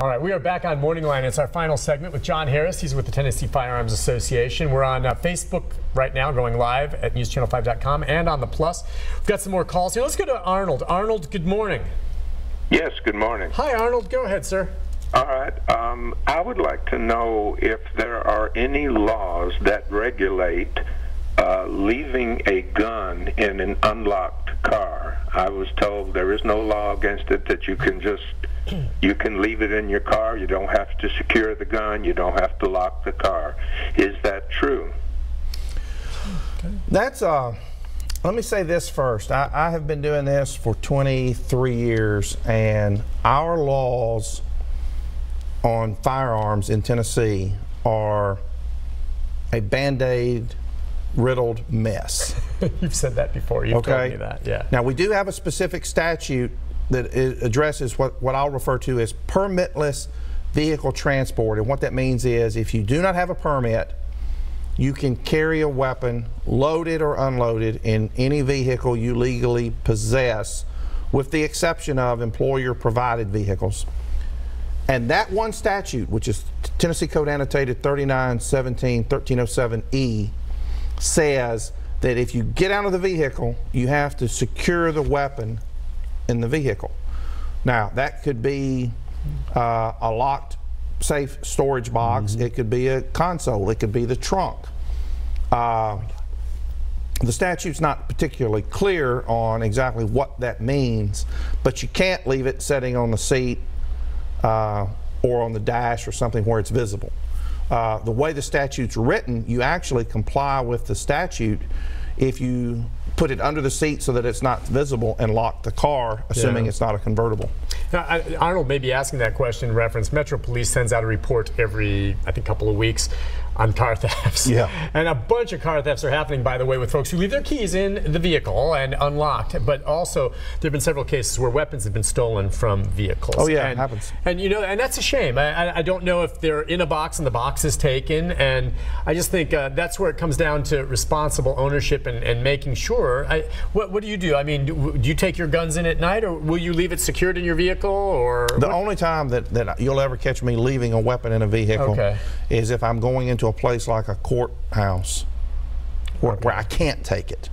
All right, we are back on Morning Line. It's our final segment with John Harris. He's with the Tennessee Firearms Association. We're on Facebook right now, going live at newschannel5.com and on the Plus. We've got some more calls here. Let's go to Arnold. Arnold, good morning. Yes, good morning. Hi, Arnold. Go ahead, sir. All right. I would like to know if there are any laws that regulate leaving a gun in an unlocked car. I was told there is no law against it, that you can leave it in your car. You don't have to secure the gun. You don't have to lock the car. Is that true? That's let me say this first. I have been doing this for 23 years, and our laws on firearms in Tennessee are a Band-Aid riddled mess. You've said that before. You've told me that. Yeah. Now, we do have a specific statute that addresses what I'll refer to as permitless vehicle transport. And what that means is, if you do not have a permit, you can carry a weapon, loaded or unloaded, in any vehicle you legally possess, with the exception of employer-provided vehicles. And that one statute, which is Tennessee Code Annotated 3917-1307E, says that if you get out of the vehicle, you have to secure the weapon in the vehicle. Now, that could be a locked safe storage box. It could be a console. It could be the trunk. The statute's not particularly clear on exactly what that means, but you can't leave it sitting on the seat or on the dash or something where it's visible. The way the statute's written, you actually comply with the statute if you put it under the seat so that it's not visible and lock the car, assuming it's not a convertible. Now, Arnold may be asking that question in reference. Metro Police sends out a report every, I think, couple of weeks on car thefts. Yeah. And a bunch of car thefts are happening, by the way, with folks who leave their keys in the vehicle and unlocked. But also, there have been several cases where weapons have been stolen from vehicles. Oh, yeah, it happens. And, you know, and that's a shame. I don't know if they're in a box and the box is taken. And I just think that's where it comes down to responsible ownership and making sure. What do you do? I mean, do you take your guns in at night, or will you leave it secured in your vehicle? Or the only time that you'll ever catch me leaving a weapon in a vehicle is if I'm going into a place like a courthouse where I can't take it.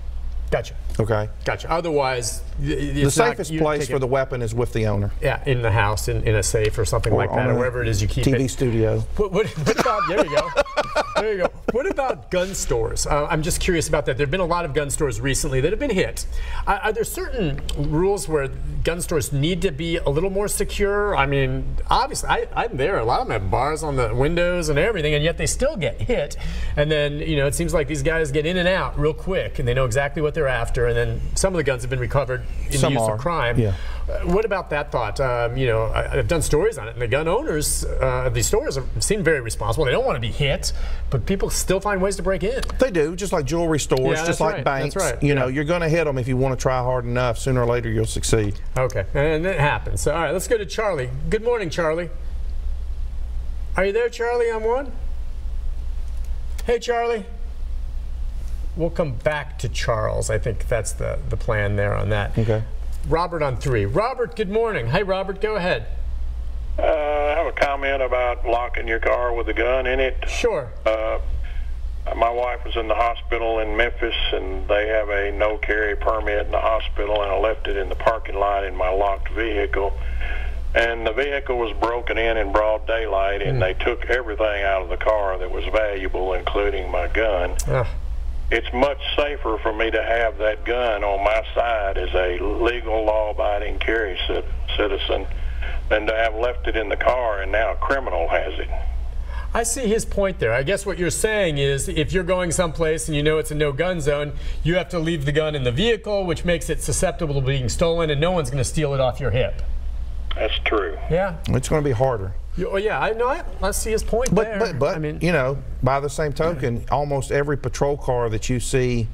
Gotcha. Okay. Gotcha. Otherwise, the safest place for the weapon is with the owner. Yeah, in the house, in a safe or something like that, or wherever it is you keep it. TV studio. What about, there you go. There you go. What about gun stores? I'm just curious about that. There have been a lot of gun stores recently that have been hit. Are there certain rules where gun stores need to be a little more secure? I mean, obviously, I'm there. A lot of them have bars on the windows and everything, and yet they still get hit. And then, you know, it seems like these guys get in and out real quick, and they know exactly what they're after. And then some of the guns have been recovered in the use of crime. Yeah. What about that thought? You know, I've done stories on it, and the gun owners, these stores seem very responsible. They don't want to be hit, but people still find ways to break in. They do, just like jewelry stores, just like banks. That's right. You know, you're going to hit them if you want to try hard enough. Sooner or later, you'll succeed. Okay, and it happens. So, all right, let's go to Charlie. Good morning, Charlie. Are you there, Charlie, on one? Hey, Charlie. We'll come back to Charles. I think that's the plan there on that. Okay. Robert on 3. Robert, good morning. Hey, Robert, go ahead. I have a comment about locking your car with a gun in it. Sure. My wife was in the hospital in Memphis, and they have a no-carry permit in the hospital, and I left it in the parking lot in my locked vehicle. And the vehicle was broken in broad daylight, and they took everything out of the car that was valuable, including my gun. It's much safer for me to have that gun on my side as a legal, law-abiding carry citizen than to have left it in the car and now a criminal has it. I see his point there. I guess what you're saying is if you're going someplace and you know it's a no-gun zone, you have to leave the gun in the vehicle, which makes it susceptible to being stolen, and no one's going to steal it off your hip. That's true. Yeah. It's going to be harder. Oh, yeah, I know. I see his point there. But I mean, you know, by the same token, almost every patrol car that you see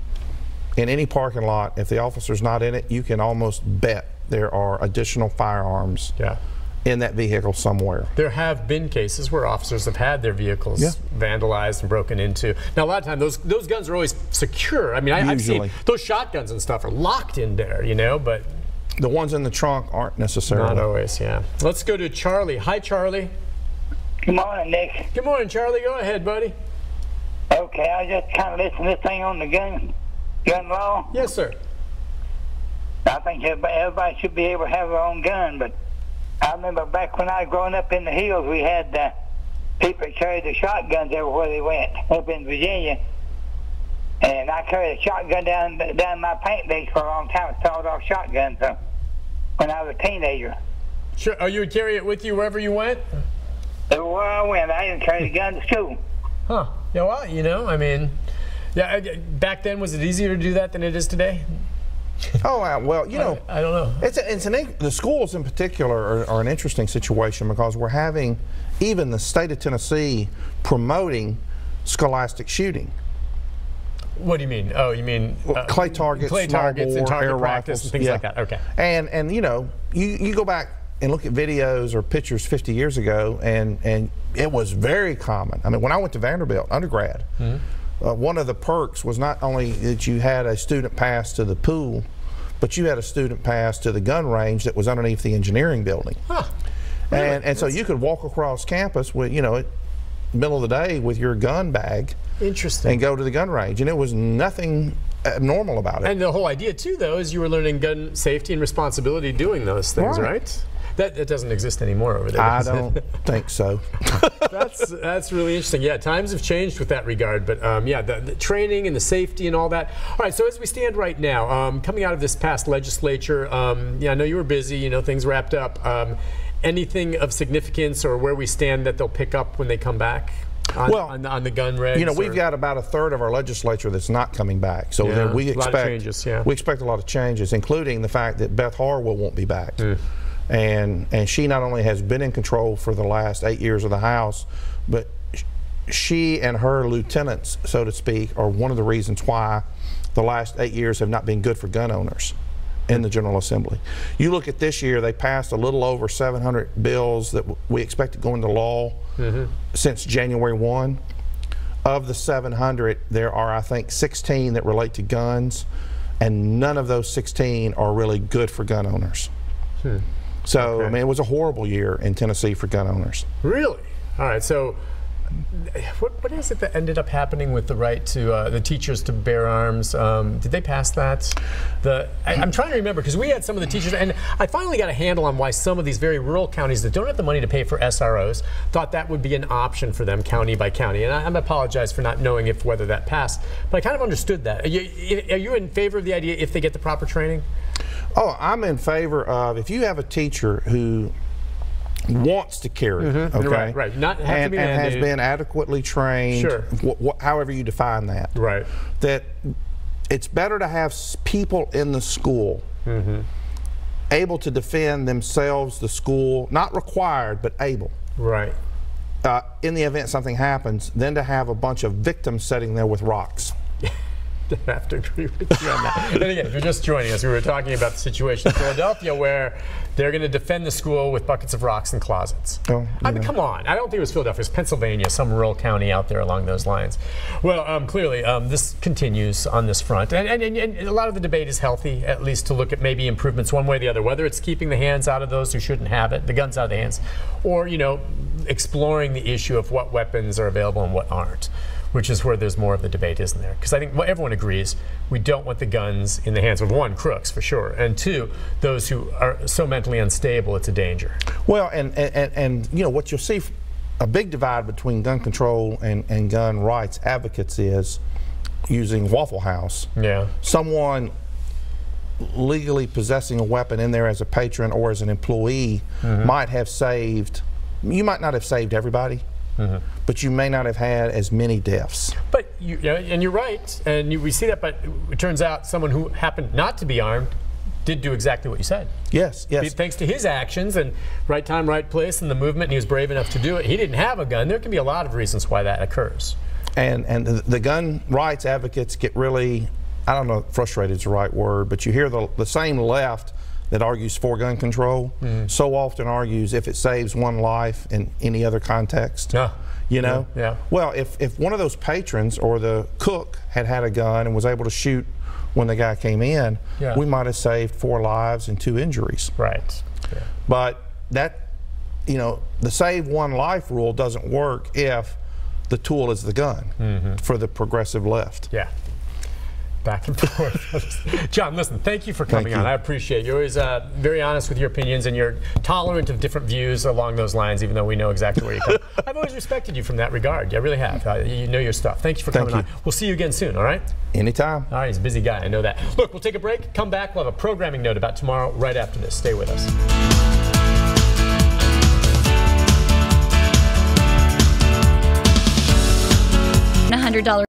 in any parking lot, if the officer's not in it, you can almost bet there are additional firearms in that vehicle somewhere. There have been cases where officers have had their vehicles vandalized and broken into. Now, a lot of times, those guns are always secure. I mean, I've seen those shotguns and stuff are locked in there, you know, but The ones in the trunk aren't necessarily. Not always, yeah. Let's go to Charlie. Hi, Charlie. Good morning, Nick. Good morning, Charlie. Go ahead, buddy. Okay, I just kind of listened to this thing on the gun law. Yes, sir. I think everybody should be able to have their own gun, but I remember back when I was growing up in the hills, we had people that carried the shotguns everywhere they went, up in Virginia. And I carried a shotgun down my paint bag for a long time, a sawed-off shotgun when I was a teenager. Sure. Oh, you would carry it with you wherever you went? Everywhere I went, I didn't carry the gun to school. Huh. Yeah, well, you know, I mean, yeah. Back then, was it easier to do that than it is today? Oh, well, you know, I don't know. The schools in particular are an interesting situation because we're having even the state of Tennessee promoting scholastic shooting. What do you mean? Oh, you mean clay targets, and target air practice, rifles, and things like that. Okay. And you know, you go back and look at videos or pictures 50 years ago, and it was very common. I mean, when I went to Vanderbilt undergrad, one of the perks was not only that you had a student pass to the pool, but you had a student pass to the gun range that was underneath the engineering building. Huh. Really? And so you could walk across campus with, you know, middle of the day with your gun bag. Interesting. And go to the gun range, and it was nothing abnormal about it. And the whole idea too, though, is you were learning gun safety and responsibility doing those things, right? That doesn't exist anymore over there. I don't think so. That's really interesting. Yeah, times have changed with that regard, but yeah, the training and the safety and all that. All right, so as we stand right now, coming out of this past legislature, yeah, I know you were busy. You know, things wrapped up. Anything of significance or where we stand that they'll pick up when they come back? On the gun regs? You know, we've got about a third of our legislature that's not coming back. So yeah, we expect a lot of changes, yeah. We expect a lot of changes, including the fact that Beth Harwell won't be back. And she not only has been in control for the last 8 years of the House, but she and her lieutenants, so to speak, are one of the reasons why the last 8 years have not been good for gun owners in the General Assembly. You look at this year, they passed a little over 700 bills that we expect to go into law since January 1. Of the 700, there are, I think, 16 that relate to guns, and none of those 16 are really good for gun owners. So, I mean, it was a horrible year in Tennessee for gun owners. Really? All right, so what is it that ended up happening with the right to the teachers to bear arms? Did they pass that? I'm trying to remember, because we had some of the teachers, and I finally got a handle on why some of these very rural counties that don't have the money to pay for SROs thought that would be an option for them county by county. And I apologize for not knowing whether that passed, but I kind of understood that. Are you in favor of the idea if they get the proper training? Oh, I'm in favor of, if you have a teacher who wants to carry, okay, right. Not have and, to be and has been adequately trained, sure, however you define that, right, that it's better to have people in the school able to defend themselves, the school, not required, but able, right, in the event something happens, than to have a bunch of victims sitting there with rocks. I have to agree with you on that. And again, if you're just joining us, we were talking about the situation in Philadelphia where they're going to defend the school with buckets of rocks and closets. Oh, I mean, come on. I don't think it was Philadelphia. It was Pennsylvania, some rural county out there along those lines. Well, clearly, this continues on this front. And a lot of the debate is healthy, at least to look at maybe improvements one way or the other, whether it's keeping the hands out of those who shouldn't have it, the guns out of the hands, or, you know, exploring the issue of what weapons are available and what aren't, which is where there's more of the debate, isn't there? Because I think everyone agrees we don't want the guns in the hands of, one, crooks for sure, and two, those who are so mentally unstable it's a danger. Well, and you know what you'll see, a big divide between gun control and gun rights advocates is using Waffle House. Yeah. Someone legally possessing a weapon in there as a patron or as an employee might have saved. You might not have saved everybody. But you may not have had as many deaths. But and you're right, and we see that. But it turns out someone who happened not to be armed did do exactly what you said. Yes, yes. Thanks to his actions and right time, right place, and the movement, and he was brave enough to do it. He didn't have a gun. There can be a lot of reasons why that occurs. And the gun rights advocates get really, I don't know, frustrated is the right word, but you hear the same left that argues for gun control so often argues if it saves one life in any other context. You know? Yeah. Well, if one of those patrons or the cook had a gun and was able to shoot when the guy came in, Yeah. we might have saved 4 lives and 2 injuries. Right. Yeah. But that, you know, the save 1 life rule doesn't work if the tool is the gun for the progressive lift. Yeah. Back and forth. John, listen, thank you for coming Thank on. you. I appreciate you. You're always very honest with your opinions, and you're tolerant of different views along those lines, even though we know exactly where you come. I've always respected you from that regard. I really have. You know your stuff. Thank you for coming on. We'll see you again soon, all right? Anytime. All right, he's a busy guy. I know that. Look, we'll take a break. Come back. We'll have a programming note about tomorrow right after this. Stay with us. $100